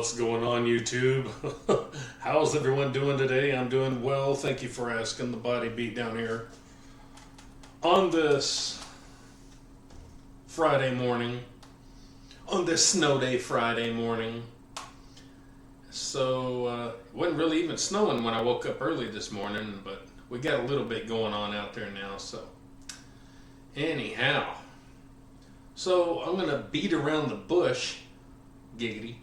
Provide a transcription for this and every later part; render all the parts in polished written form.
What's going on, YouTube? How's everyone doing today? I'm doing well. Thank you for asking. The body beat down here on this Friday morning, on this snow day Friday morning. So it wasn't really even snowing when I woke up early this morning, but we got a little bit going on out there now. So anyhow, so I'm gonna beat around the bush, giggity,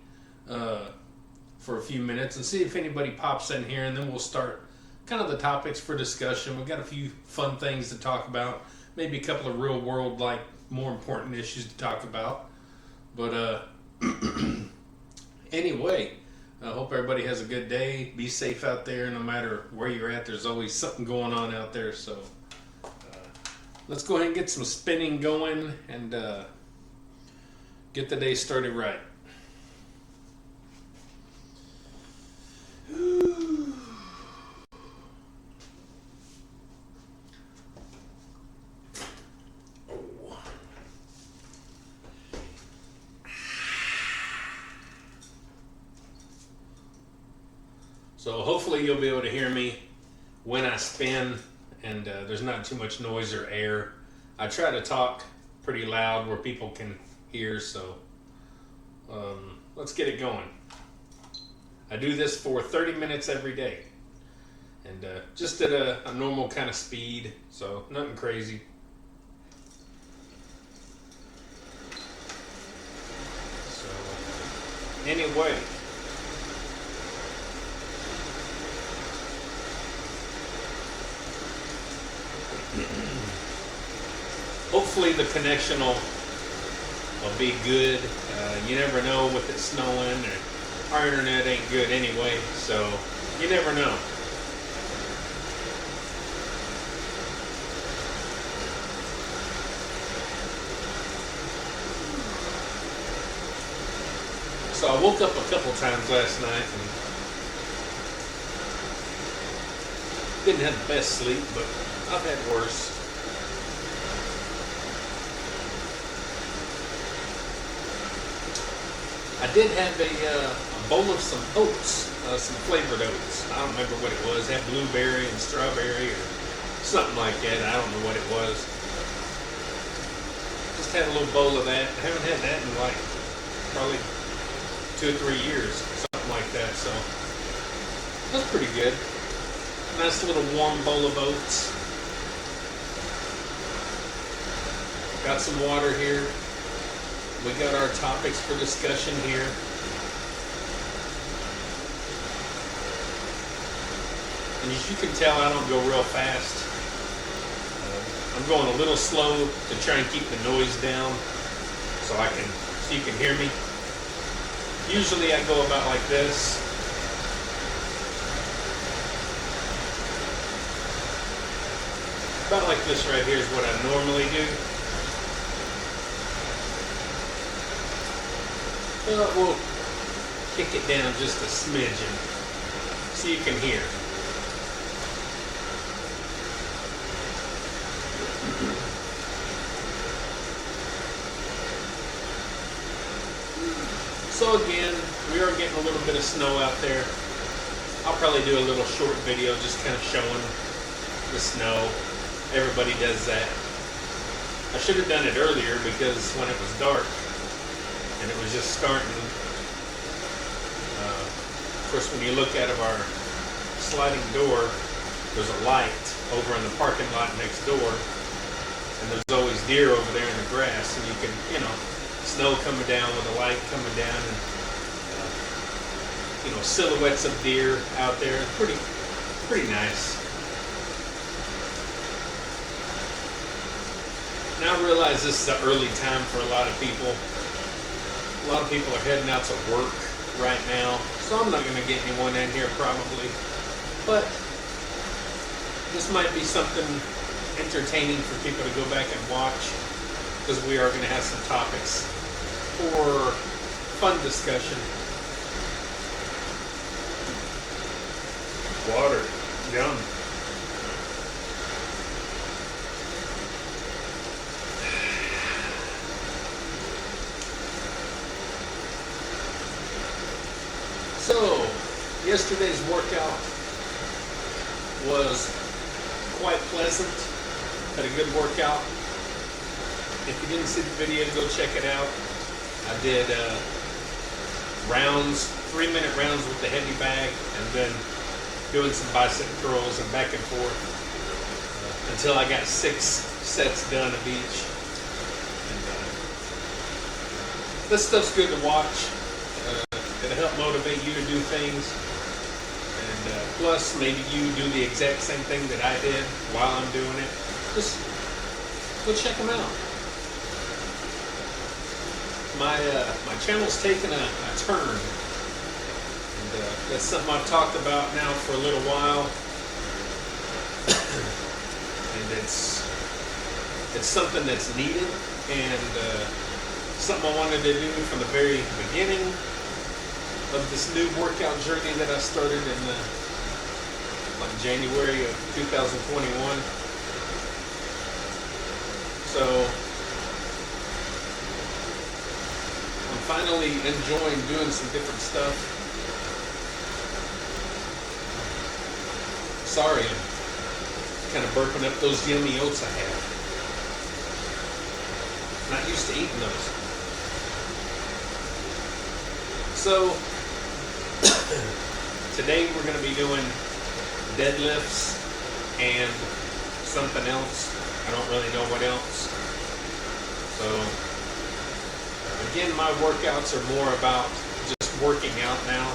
for a few minutes and see if anybody pops in here, and then we'll start kind of the topics for discussion. We've got a few fun things to talk about, maybe a couple of real world, like, more important issues to talk about. But anyway, I hope everybody has a good day. Be safe out there. No matter where you're at, there's always something going on out there. So let's go ahead and get some spinning going and get the day started right. So hopefully you'll be able to hear me when I spin, and there's not too much noise or air. I try to talk pretty loud where people can hear, so let's get it going. I do this for 30 minutes every day, and just at a normal kind of speed, so nothing crazy. So anyway, hopefully the connection will be good. You never know with it snowing, or our internet ain't good anyway, so you never know. So I woke up a couple times last night and didn't have the best sleep, but I've had worse. I did have a bowl of some oats, some flavored oats. I don't remember what it was. It had blueberry and strawberry or something like that. I don't know what it was. Just had a little bowl of that. I haven't had that in like probably 2 or 3 years, something like that. So that's pretty good. Nice little warm bowl of oats. Got some water here. We got our topics for discussion here. And as you can tell, I don't go real fast. I'm going a little slow to try and keep the noise down so you can hear me. Usually I go about like this. About like this right here is what I normally do. We'll kick it down just a smidgen so you can hear. So again, we are getting a little bit of snow out there. I'll probably do a little short video just kind of showing the snow. Everybody does that. I should have done it earlier because when it was dark, and it was just starting. Of course, when you look out of our sliding door, there's a light over in the parking lot next door, and there's always deer over there in the grass, and you can, snow coming down with a light coming down, and silhouettes of deer out there. Pretty nice. Now I realize this is the early time for a lot of people. A lot of people are heading out to work right now, so I'm not going to get anyone in here probably. But this might be something entertaining for people to go back and watch, because we are going to have some topics for fun discussion. Water, yum. So, yesterday's workout was quite pleasant. Had a good workout. If you didn't see the video, go check it out. I did rounds, 3-minute rounds with the heavy bag, and then doing some bicep curls and back and forth until I got 6 sets done of each. And, this stuff's good to watch. It'll help motivate you to do things. And plus, maybe you do the exact same thing that I did while I'm doing it. Just go check them out. My channel's taken a turn. And that's something I've talked about now for a little while. And it's something that's needed, and something I wanted to do from the very beginning of this new workout journey that I started in like January of 2021. So I'm finally enjoying doing some different stuff. Sorry, I'm kind of burping up those yummy oats I have. Not used to eating those. So today we're going to be doing deadlifts and something else. I don't really know what else. So again, my workouts are more about just working out now.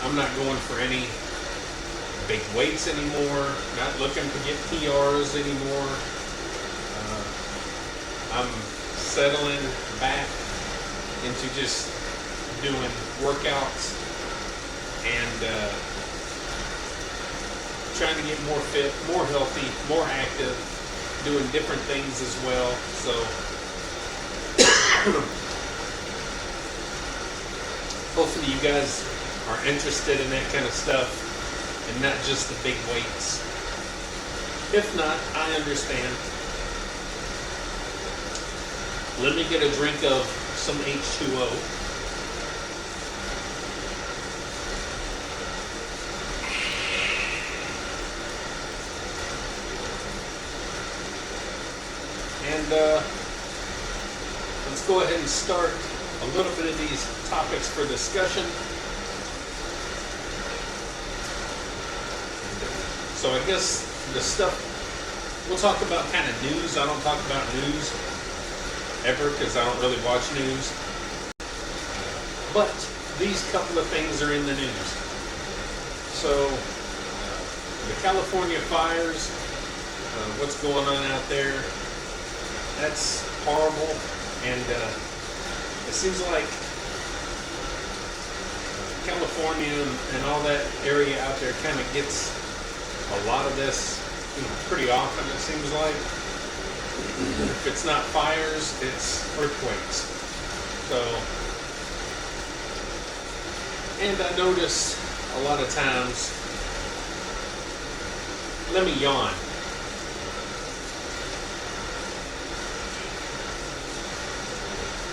I'm not going for any big weights anymore. Not looking to get PRs anymore. I'm settling back into just doing workouts and trying to get more fit, more healthy, more active, doing different things as well. So hopefully you guys are interested in that kind of stuff and not just the big weights. If not, I understand. Let me get a drink of some H2O. And let's go ahead and start a little bit of these topics for discussion. So I guess the stuff, we'll talk about kind of news. I don't talk about news ever because I don't really watch news. But these couple of things are in the news. So the California fires, what's going on out there, that's horrible. And it seems like California and all that area out there kind of gets a lot of this, pretty often, it seems like. If it's not fires, it's earthquakes. So, and I notice a lot of times, let me yawn.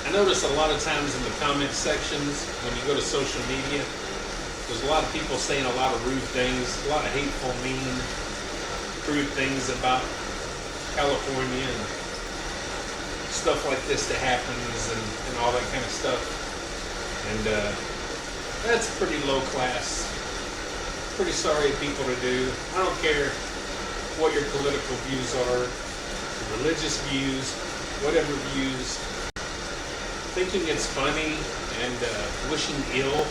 I notice a lot of times in the comment sections, when you go to social media, there's a lot of people saying a lot of rude things, a lot of hateful, mean, crude things about California and stuff like this that happens and all that kind of stuff. And that's pretty low class. Pretty sorry people to do. I don't care what your political views are, religious views, whatever views. Thinking it's funny and wishing ill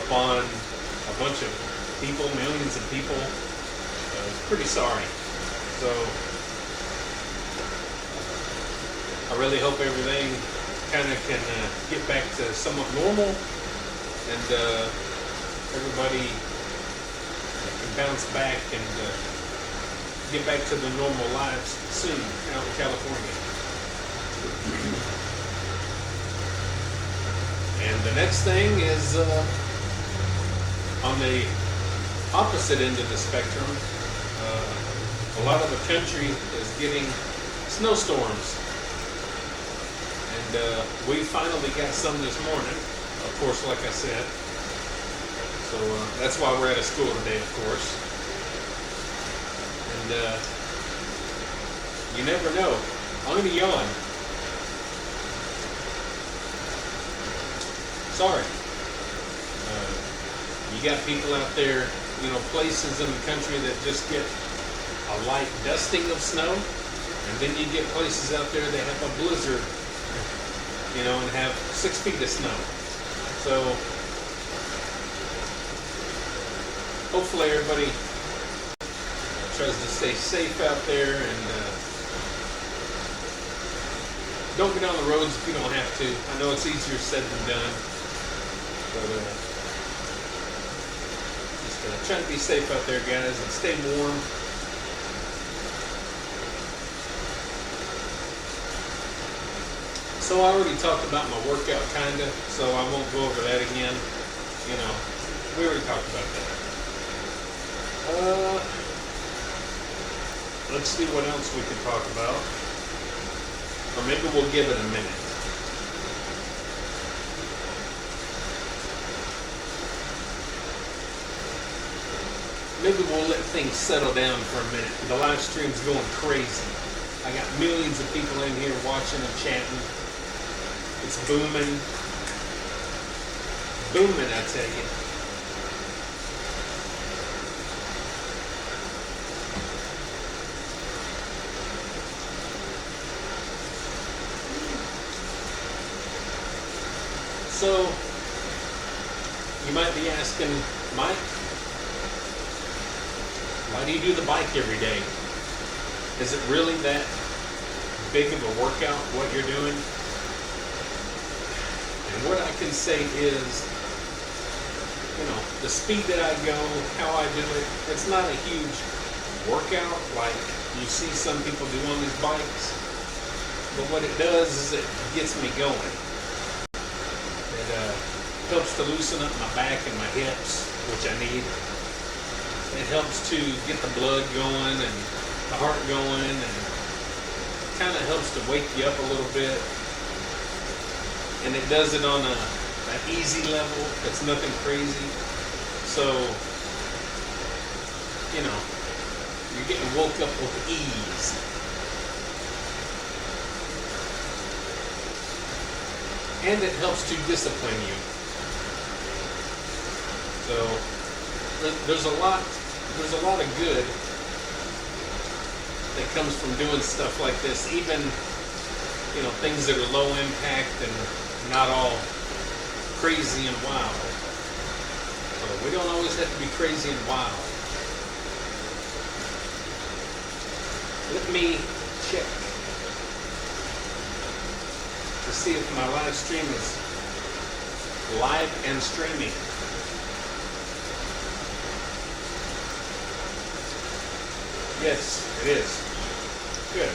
upon a bunch of people, millions of people, pretty sorry. So I really hope everything kind of can get back to somewhat normal, and everybody can bounce back and get back to their normal lives soon out in California. And the next thing is on the opposite end of the spectrum. A lot of the country is getting snowstorms. And we finally got some this morning. Of course, like I said, So that's why we're out of school today, of course. And you never know. I'm gonna yawn. Sorry. You got people out there, places in the country that just get a light dusting of snow, and then you get places out there that have a blizzard, and have 6 feet of snow. So hopefully everybody tries to stay safe out there, and don't get on the roads if you don't have to. I know it's easier said than done, but just try to be safe out there, guys, and stay warm. So I already talked about my workout, kinda, so I won't go over that again. We already talked about that. Let's see what else we can talk about. Or maybe we'll give it a minute. Maybe we'll let things settle down for a minute. The live stream's going crazy. I got millions of people in here watching and chatting. It's booming. Booming, I tell you. So, you might be asking, Mike, why do you do the bike every day? Is it really that big of a workout, what you're doing? And what I can say is, the speed that I go, how I do it, it's not a huge workout like you see some people do on these bikes. But what it does is it gets me going. It helps to loosen up my back and my hips, which I need. It helps to get the blood going and the heart going, and kind of helps to wake you up a little bit. And it does it on an easy level. It's nothing crazy. So, you're getting woke up with ease. And it helps to discipline you. So, there's a lot of good that comes from doing stuff like this. Even, things that are low impact and not all crazy and wild. So we don't always have to be crazy and wild. Let me check to see if my live stream is live and streaming. Yes, it is. Good.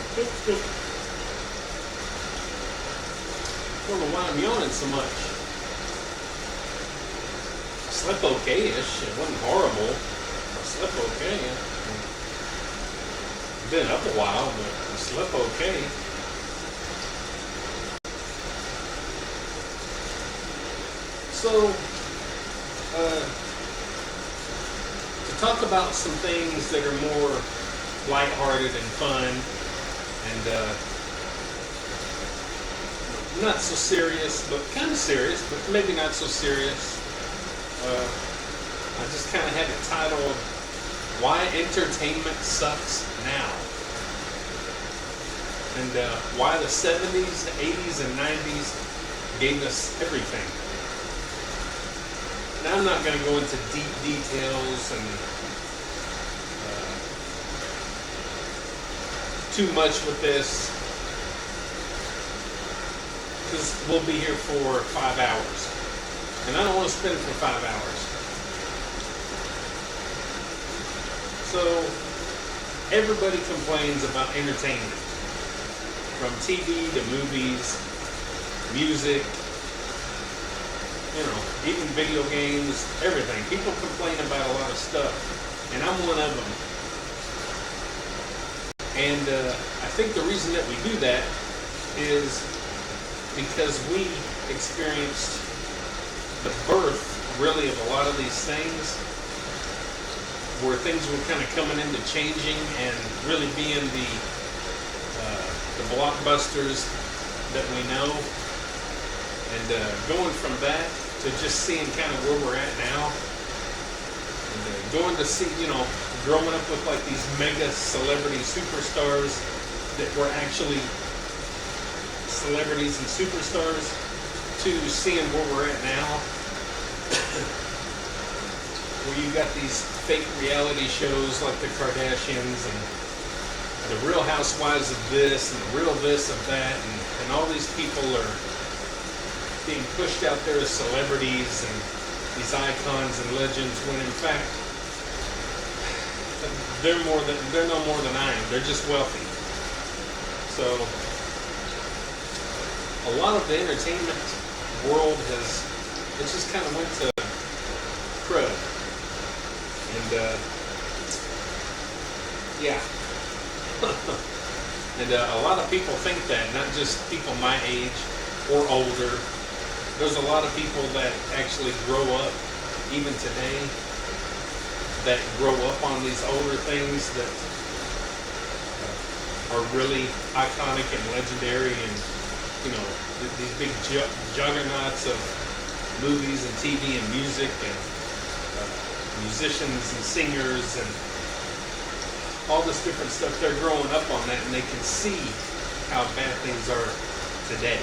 I don't know why I'm yawning so much. I slept okay-ish. It wasn't horrible. I slept okay. I've been up a while, but I slept okay. So, to talk about some things that are more lighthearted and fun, and not so serious, but kind of serious, but maybe not so serious. I just kind of had it titled, Why Entertainment Sucks Now. And why the 70s, the 80s, and 90s gave us everything. Now I'm not going to go into deep details and too much with this, because we'll be here for 5 hours, and I don't want to spend it for 5 hours. So everybody complains about entertainment, from TV to movies, music, even video games, everything. People complain about a lot of stuff, and I'm one of them. And I think the reason that we do that is because we experienced the birth, really, of a lot of these things, where things were kind of coming into changing and really being the blockbusters that we know. And going from that to just seeing kind of where we're at now, and going to see, growing up with like these mega celebrity superstars that were actually celebrities and superstars, to seeing where we're at now, where you got these fake reality shows like the Kardashians and the Real Housewives of this and the Real this of that, and all these people are being pushed out there as celebrities and these icons and legends, when in fact they're no more than I am. They're just wealthy. So a lot of the entertainment world it just kind of went to crud. And yeah. And a lot of people think that, not just people my age or older. There's a lot of people that actually grow up, even today, that grow up on these older things that are really iconic and legendary, and these big juggernauts of movies and TV and music and musicians and singers and all this different stuff. They're growing up on that, and they can see how bad things are today.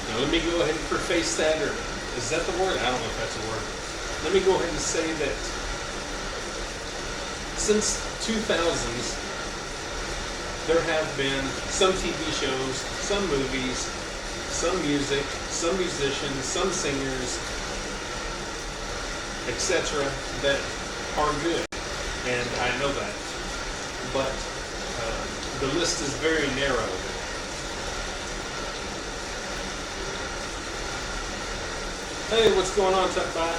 Now, let me go ahead and preface that, or is that the word? I don't know if that's a word. Let me go ahead and say that since 2000s, there have been some TV shows, some movies, some music, some musicians, some singers, etc., that are good, and I know that. But the list is very narrow. Hey, what's going on, Tuckbye?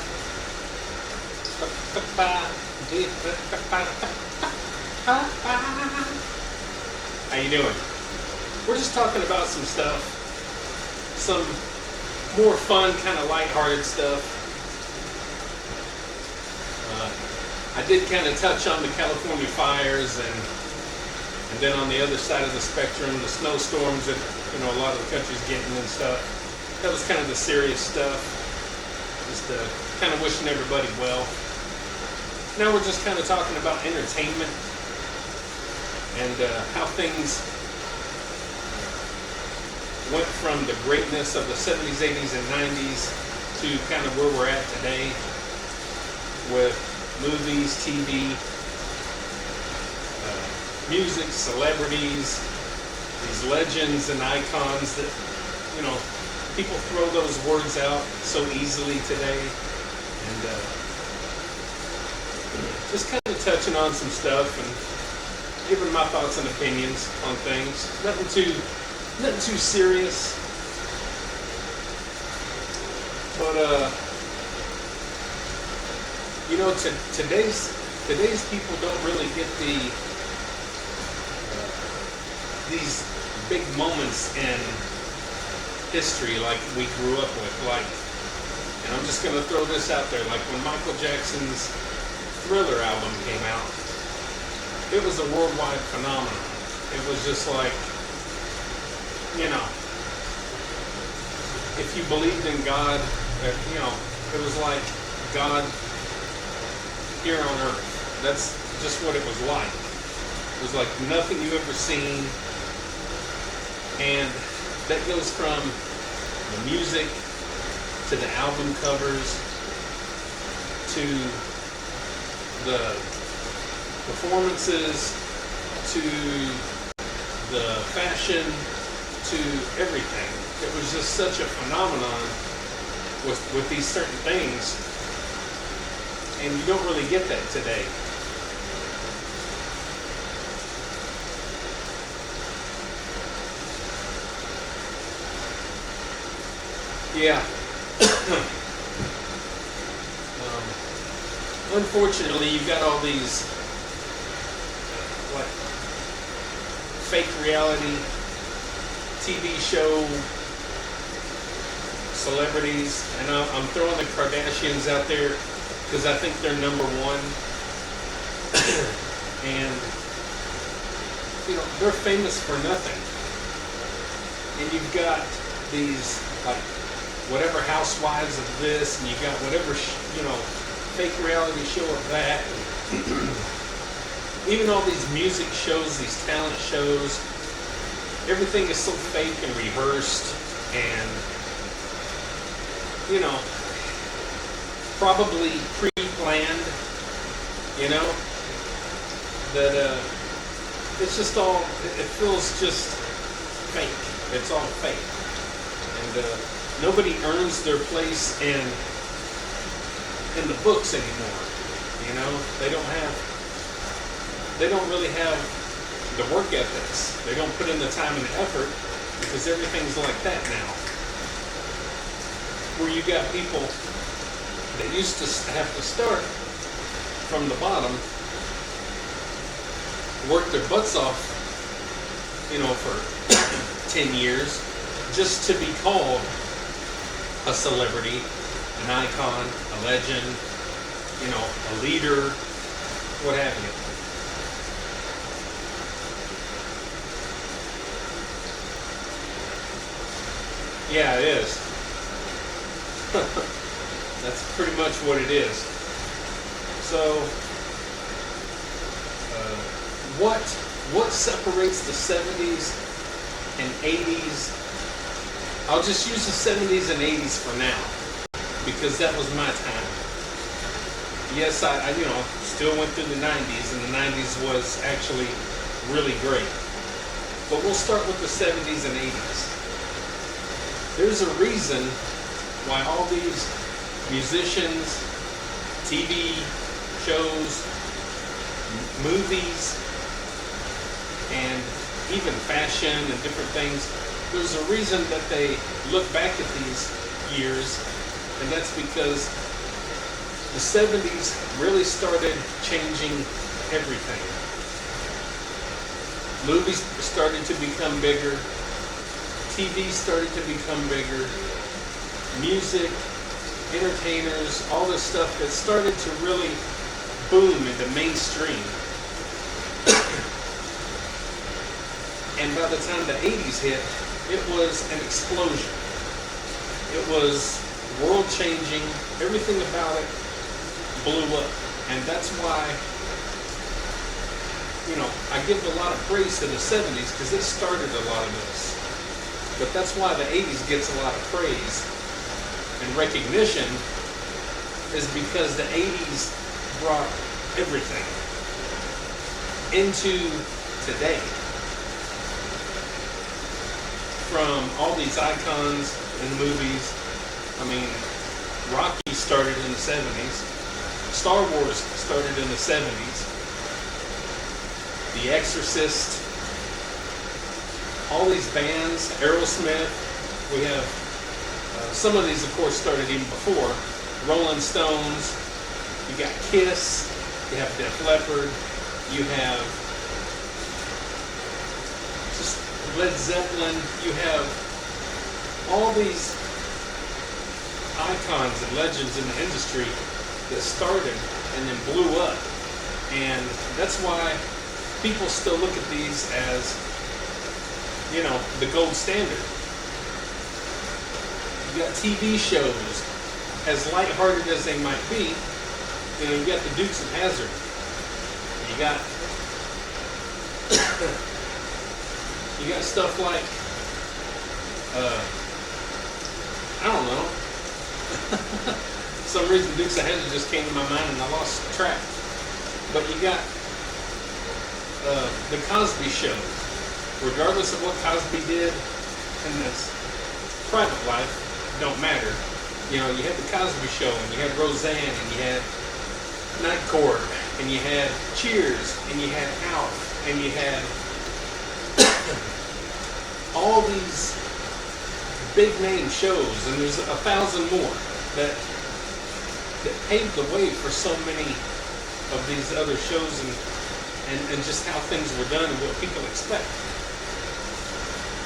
How you doing? We're just talking about some stuff, some more fun, kind of lighthearted stuff. I did kind of touch on the California fires, and then on the other side of the spectrum, the snowstorms that a lot of the country's getting and stuff. That was kind of the serious stuff. Just kind of wishing everybody well. Now we're just kind of talking about entertainment and how things went from the greatness of the 70s, 80s, and 90s to kind of where we're at today with movies, TV, music, celebrities, these legends and icons that, people throw those words out so easily today. And just kind of touching on some stuff and giving my thoughts and opinions on things. Nothing too serious. But today's people don't really get these big moments in history like we grew up with. And I'm just gonna throw this out there, like when Michael Jackson's Thriller album came out, it was a worldwide phenomenon. It was just like, if you believed in God, it was like God here on earth. That's just what it was like. It was like nothing you ever seen. And that goes from the music to the album covers to the performances to the fashion to everything. It was just such a phenomenon with these certain things, and you don't really get that today. Yeah. Unfortunately, you've got all these like fake reality TV show celebrities, and I'm throwing the Kardashians out there because I think they're number one. And they're famous for nothing. And you've got these like whatever housewives of this, and you got whatever fake reality show of that. Even all these music shows, these talent shows, everything is so fake and rehearsed, and probably pre-planned. That it's just all, it feels just fake. It's all fake. And nobody earns their place in the books anymore. They don't really have the work ethics. They don't put in the time and the effort because everything's like that now. Where you got people that used to have to start from the bottom, work their butts off, for 10 years, just to be called a celebrity, an icon, a legend, a leader, what have you. Yeah, it is. That's pretty much what it is. So, what separates the 70s and 80s? I'll just use the 70s and 80s for now, because that was my time. Yes, I still went through the 90s, and the 90s was actually really great. But we'll start with the 70s and 80s. There's a reason why all these musicians, TV shows, movies, and even fashion and different things, there's a reason that they look back at these years, and that's because the 70s really started changing everything. Movies started to become bigger, TV started to become bigger, music, entertainers, all this stuff that started to really boom into mainstream. And by the time the 80s hit, it was an explosion. It was world-changing. Everything about it blew up. And that's why, I give a lot of praise to the 70s because it started a lot of this. But that's why the 80s gets a lot of praise and recognition, is because the 80s brought everything into today. From all these icons in the movies. I mean, Rocky started in the 70s. Star Wars started in the 70s. The Exorcist. All these bands, Aerosmith. We have some of these, of course, started even before. Rolling Stones. You got Kiss. You have Def Leppard. You have just Led Zeppelin. You have all these icons and legends in the industry that started and then blew up. And that's why people still look at these as, the gold standard. You got TV shows, as lighthearted as they might be. You got the Dukes of Hazzard. You got you got stuff like I don't know. For some reason Dukes of Hazzard just came to my mind and I lost track. But you got the Cosby Show. Regardless of what Cosby did in his private life, don't matter. You had the Cosby Show, and you had Roseanne, and you had Night Court, and you had Cheers, and you had Alf, and you had all these big name shows, and there's 1,000 more. that paved the way for so many of these other shows, and just how things were done and what people expect.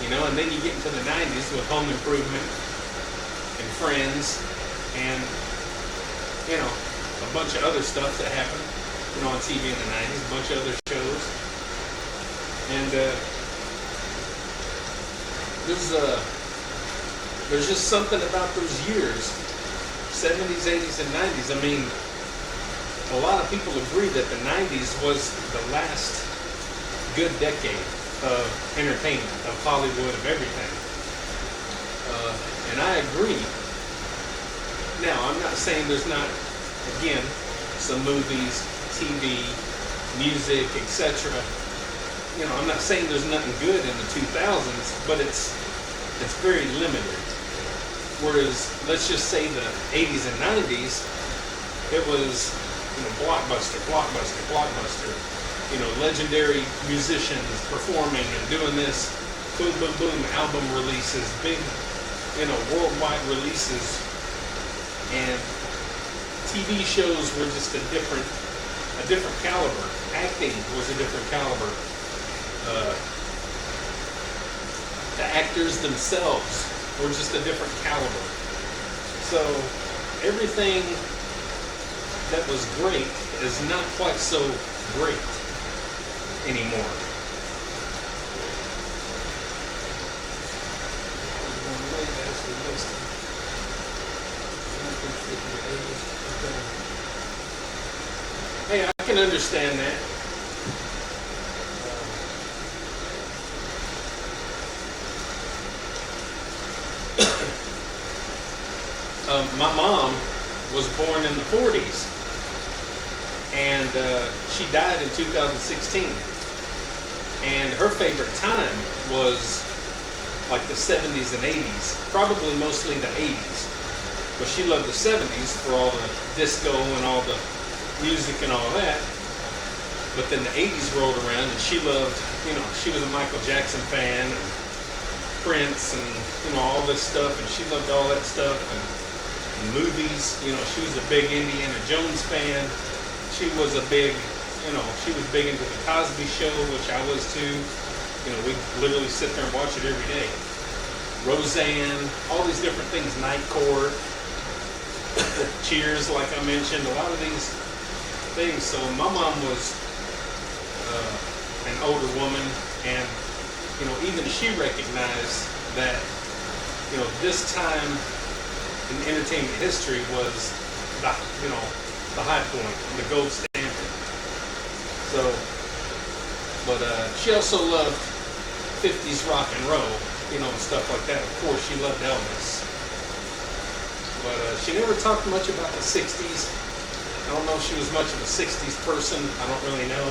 You know, and then you get into the 90s with Home Improvement and Friends and, you know, a bunch of other stuff that happened, you know, on TV in the 90s, a bunch of other shows. And there's just something about those years, 70s, 80s, and 90s. I mean, a lot of people agree that the 90s was the last good decade of entertainment, of Hollywood, of everything. And I agree. Now, I'm not saying there's not, again, some movies, TV, music, etc. You know, I'm not saying there's nothing good in the 2000s, but it's very limited. Whereas, let's just say the 80s and 90s, it was, you know, blockbuster, blockbuster, blockbuster. You know, legendary musicians performing and doing this, boom, boom, boom, album releases, big, you know, worldwide releases. And TV shows were just a different caliber. Acting was a different caliber. The actors themselves were just a different caliber. So everything that was great is not quite so great anymore. Hey, I can understand that. My mom was born in the 40s, and she died in 2016. And her favorite time was like the 70s and 80s, probably mostly the 80s. But she loved the 70s for all the disco and all the music and all that. But then the 80s rolled around, and she loved, you know, she was a Michael Jackson fan, and Prince, and, you know, all this stuff, and she loved all that stuff, and movies. You know, she was a big Indiana Jones fan. She was a big, you know, she was big into the Cosby Show, which I was too. You know, we literally sit there and watch it every day. Roseanne, all these different things, Night Court, Cheers, like I mentioned, a lot of these things. So my mom was an older woman, and, you know, even she recognized that, you know, this time in entertainment history was the, you know, the high point, the gold standard. So, but she also loved 50s rock and roll, you know, and stuff like that. Of course, she loved Elvis. But she never talked much about the 60s. I don't know if she was much of a 60s person. I don't really know.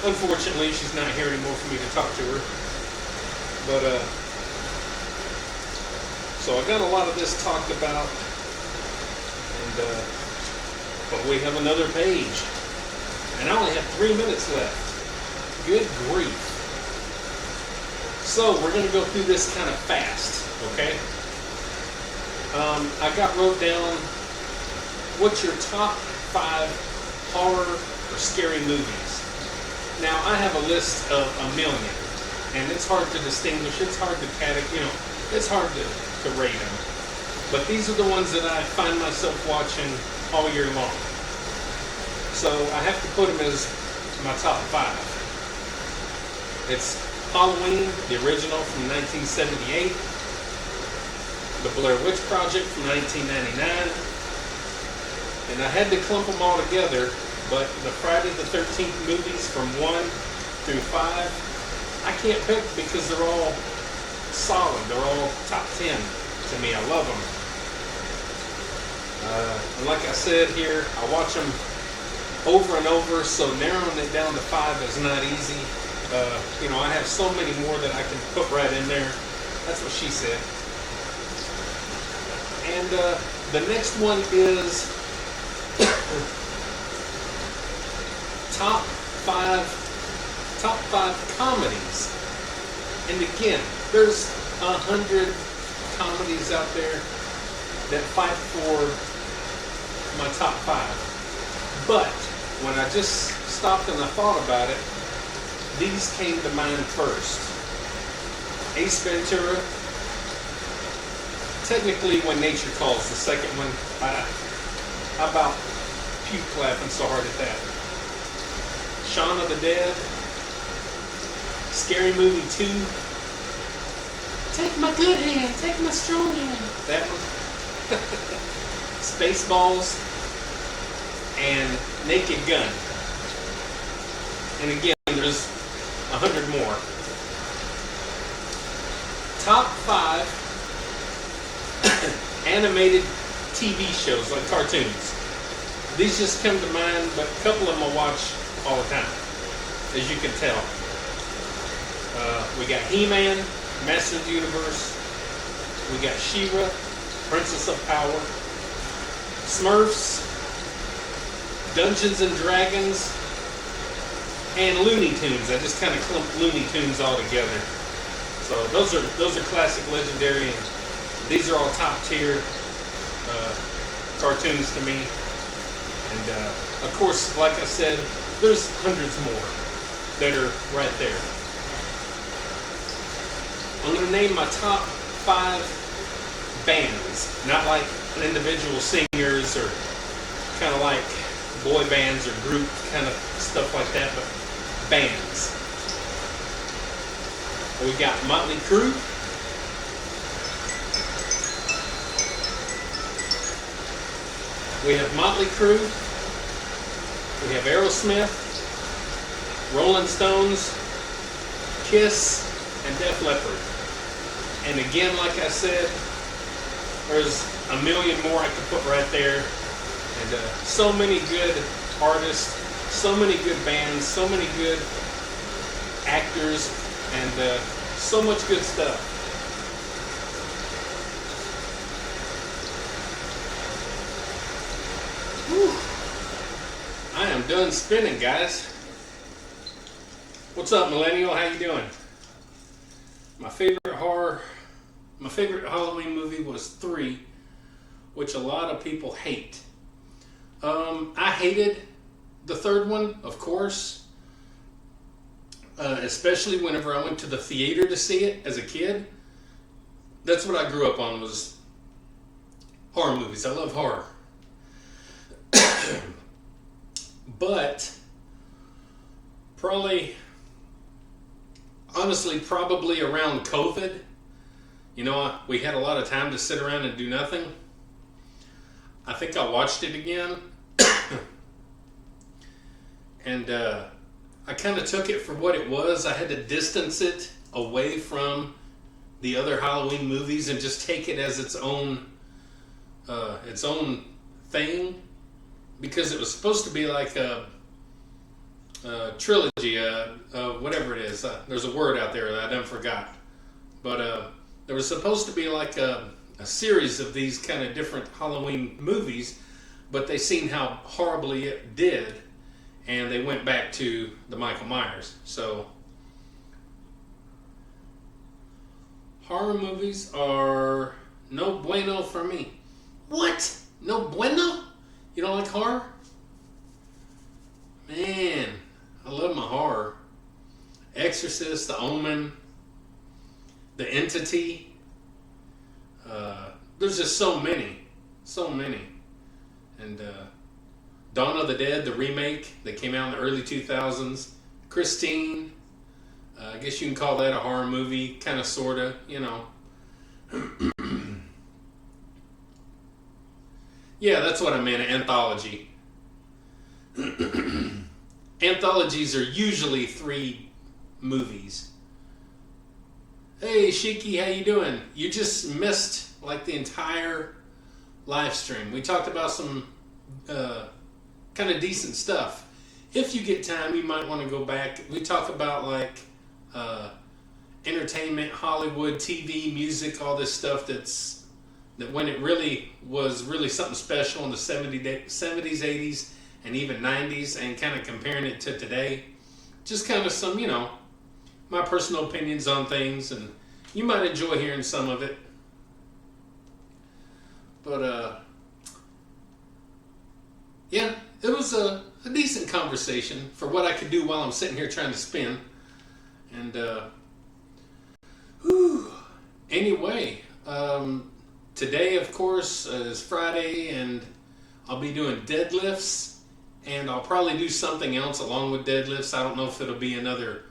Unfortunately, she's not here anymore for me to talk to her. But, so I got a lot of this talked about, and but we have another page, and I only have 3 minutes left. Good grief. So we're going to go through this kind of fast, okay? I wrote down what's your top 5 horror or scary movies. Now I have a list of a million, and it's hard to distinguish. It's hard to you know, it's hard to rate them. But these are the ones that I find myself watching all year long. So I have to put them as my top 5. It's Halloween, the original from 1978. The Blair Witch Project from 1999. And I had to clump them all together, but the Friday the 13th movies from 1 through 5, I can't pick because they're all solid. They're all top 10 to me. I love them. And like I said here, I watch them over and over, so narrowing it down to 5 is not easy. You know, I have so many more that I can put right in there. That's what she said. And the next one is top five comedies. And again, there's 100 comedies out there. that fight for my top 5. But when I just stopped and I thought about it, these came to mind first. Ace Ventura, technically When Nature Calls, the second one. I about puked laughing so hard at that. Shaun of the Dead, Scary Movie 2, Take My Good Hand, Take My Strong Hand, that one. Spaceballs, and Naked Gun. And again, there's 100 more. Top 5 animated TV shows, like cartoons. These just come to mind, but a couple of them I watch all the time, as you can tell. We got He-Man, Master of the Universe. We got She-Ra, Princess of Power. Smurfs, Dungeons and Dragons, and Looney Tunes. I just kind of clumped Looney Tunes all together. So those are classic, legendary, and these are all top tier cartoons to me. And of course, like I said, there's hundreds more that are right there. I'm going to name my top 5 bands, not like individual singers or kind of like boy bands or group kind of stuff like that, but bands. We got Motley Crue, we have Aerosmith, Rolling Stones, Kiss, and Def Leppard. And again, like I said, there's a million more I could put right there. And so many good artists, so many good bands, so many good actors, and so much good stuff. Whew. I am done spinning, guys. What's up, Millennial? How you doing? My favorite Halloween movie was 3, which a lot of people hate. I hated the 3rd one, of course, especially whenever I went to the theater to see it as a kid. That's what I grew up on, was horror movies. I love horror. But probably around COVID, we had a lot of time to sit around and do nothing. I think I watched it again. And I kind of took it for what it was. I had to distance it away from the other Halloween movies and just take it as its own thing, because it was supposed to be like a trilogy, whatever it is. There's a word out there that I done forgot. But there was supposed to be like a series of these kind of different Halloween movies, but they seen how horribly it did, and they went back to the Michael Myers. So horror movies are no bueno for me. What? No bueno? You don't like horror? Man, I love my horror. Exorcist, The Omen, The Entity. There's just so many. And Dawn of the Dead, the remake that came out in the early 2000s. Christine. I guess you can call that a horror movie, kind of, sort of, Yeah, that's what I meant, an anthology. Anthologies are usually 3 movies. Hey, Shiki, how you doing? You just missed like the entire live stream. We talked about some kind of decent stuff. If you get time, you might want to go back. We talk about like entertainment, Hollywood, TV, music, all this stuff that when it really was really something special in the 70s, 80s, and even 90s, and kind of comparing it to today. Just kind of some, my personal opinions on things, and you might enjoy hearing some of it. But yeah, it was a decent conversation for what I could do while I'm sitting here trying to spin. And anyway, today, of course, is Friday, and I'll be doing deadlifts, and I'll probably do something else along with deadlifts. I don't know if it'll be another,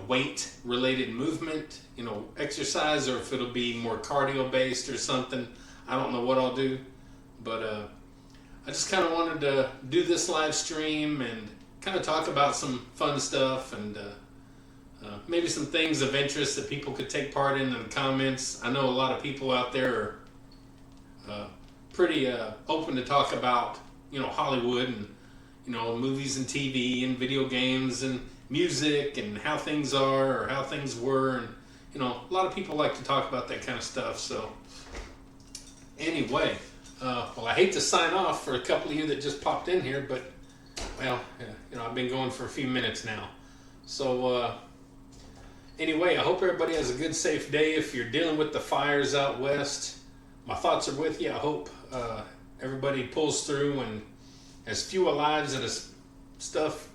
weight-related movement, exercise, or if it'll be more cardio-based or something. I don't know what I'll do, but I just kind of wanted to do this live stream and kind of talk about some fun stuff and maybe some things of interest that people could take part in the comments. I know a lot of people out there are pretty open to talk about, Hollywood and, movies and TV and video games and music and how things are or how things were. And, a lot of people like to talk about that kind of stuff. So anyway, well, I hate to sign off for a couple of you that just popped in here, but, well, I've been going for a few minutes now. So, anyway, I hope everybody has a good, safe day. If you're dealing with the fires out west, my thoughts are with you. I hope everybody pulls through and as few lives and as stuff,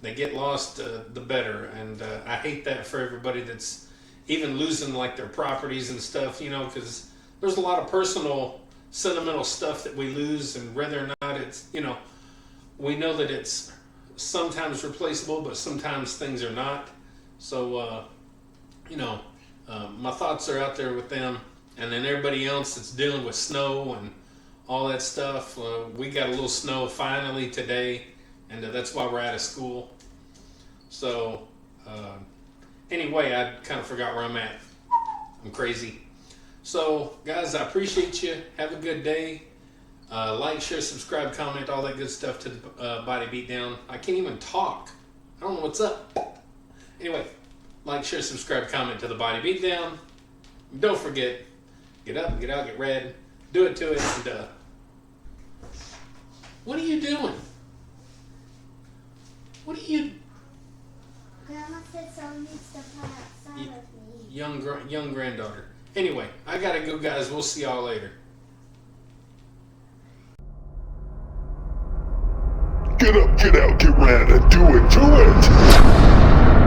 they get lost, the better. And I hate that for everybody that's even losing like their properties and stuff, because there's a lot of personal, sentimental stuff that we lose, and whether or not it's, we know that it's sometimes replaceable, but sometimes things are not. So, my thoughts are out there with them. And then everybody else that's dealing with snow and all that stuff. We got a little snow finally today, and that's why we're out of school. So, anyway, I kind of forgot where I'm at. I'm crazy. So, guys, I appreciate you. Have a good day. Like, share, subscribe, comment, all that good stuff to the Body Beatdown. I can't even talk. I don't know what's up. Anyway, like, share, subscribe, comment to the Body Beatdown. Don't forget, get up, get out, get red. Do it to it. And, what are you doing? What are you... Grandma said someone needs to play outside with me. Young granddaughter. Anyway, I gotta go, guys. We'll see y'all later. Get up, get out, get red, and do it, do it!